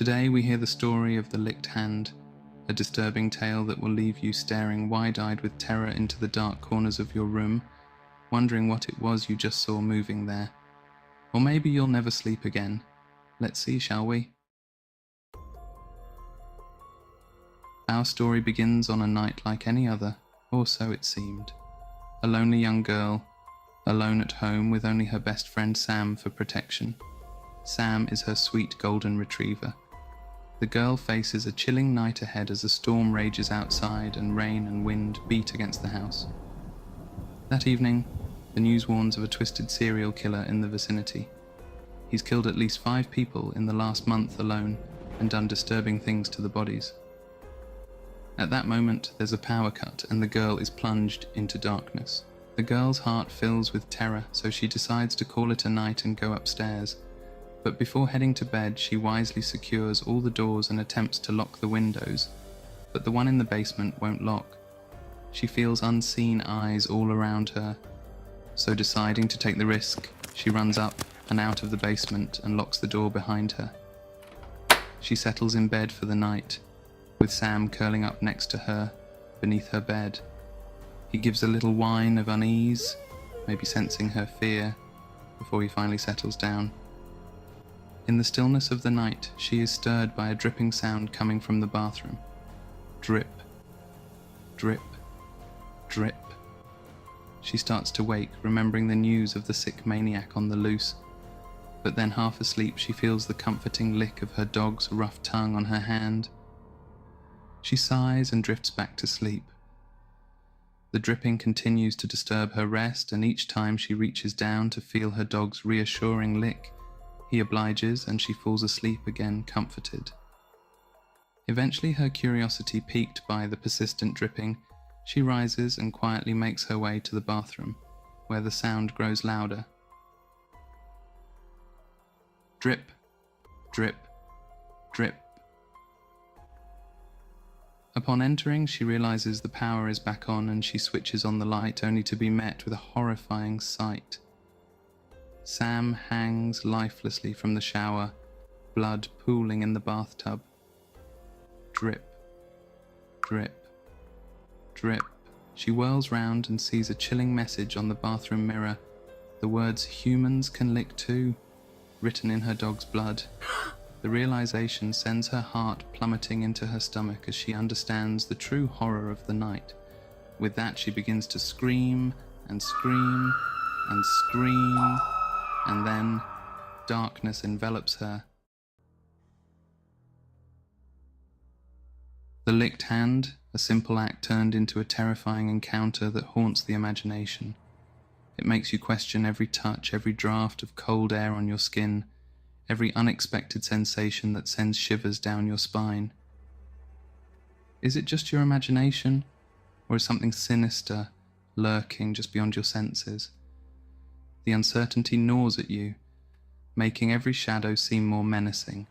Today we hear the story of the licked hand, a disturbing tale that will leave you staring wide-eyed with terror into the dark corners of your room, wondering what it was you just saw moving there. Or maybe you'll never sleep again. Let's see, shall we? Our story begins on a night like any other, or so it seemed. A lonely young girl, alone at home with only her best friend Sam for protection. Sam is her sweet golden retriever. The girl faces a chilling night ahead as a storm rages outside and rain and wind beat against the house. That evening, the news warns of a twisted serial killer in the vicinity. He's killed at least 5 people in the last month alone and done disturbing things to the bodies. At that moment, there's a power cut and the girl is plunged into darkness. The girl's heart fills with terror, so she decides to call it a night and go upstairs. But before heading to bed, she wisely secures all the doors and attempts to lock the windows, but the one in the basement won't lock. She feels unseen eyes all around her, so deciding to take the risk, she runs up and out of the basement and locks the door behind her. She settles in bed for the night, with Sam curling up next to her, beneath her bed. He gives a little whine of unease, maybe sensing her fear, before he finally settles down. In the stillness of the night, she is stirred by a dripping sound coming from the bathroom. Drip, drip, drip. She starts to wake, remembering the news of the sick maniac on the loose. But then, half asleep, she feels the comforting lick of her dog's rough tongue on her hand. She sighs and drifts back to sleep. The dripping continues to disturb her rest, and each time she reaches down to feel her dog's reassuring lick, he obliges and she falls asleep again, comforted. Eventually, her curiosity piqued by the persistent dripping, she rises and quietly makes her way to the bathroom, where the sound grows louder. Drip, drip, drip. Upon entering, she realizes the power is back on and she switches on the light, only to be met with a horrifying sight. Sam hangs lifelessly from the shower, blood pooling in the bathtub. Drip, drip, drip. She whirls round and sees a chilling message on the bathroom mirror, the words "humans can lick too," written in her dog's blood. The realization sends her heart plummeting into her stomach as she understands the true horror of the night. With that, she begins to scream and scream and scream, and then darkness envelops her. The licked hand, a simple act turned into a terrifying encounter that haunts the imagination. It makes you question every touch, every draft of cold air on your skin, every unexpected sensation that sends shivers down your spine. Is it just your imagination, or is something sinister lurking just beyond your senses? The uncertainty gnaws at you, making every shadow seem more menacing.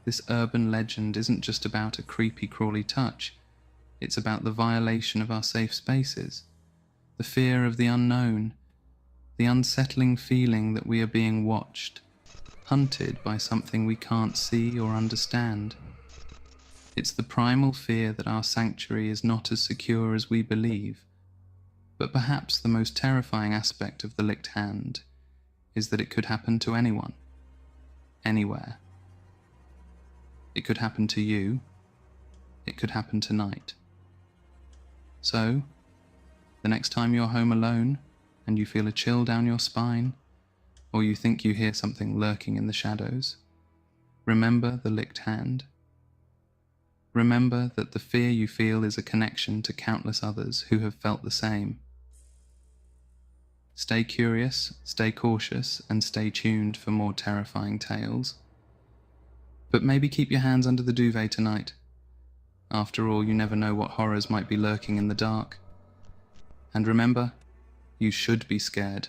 This urban legend isn't just about a creepy crawly touch, it's about the violation of our safe spaces, the fear of the unknown, the unsettling feeling that we are being watched, hunted by something we can't see or understand. It's the primal fear that our sanctuary is not as secure as we believe. But perhaps the most terrifying aspect of the licked hand is that it could happen to anyone, anywhere. It could happen to you. It could happen tonight. So, the next time you're home alone and you feel a chill down your spine, or you think you hear something lurking in the shadows, remember the licked hand. Remember that the fear you feel is a connection to countless others who have felt the same. Stay curious, stay cautious, and stay tuned for more terrifying tales. But maybe keep your hands under the duvet tonight. After all, you never know what horrors might be lurking in the dark. And remember, you should be scared.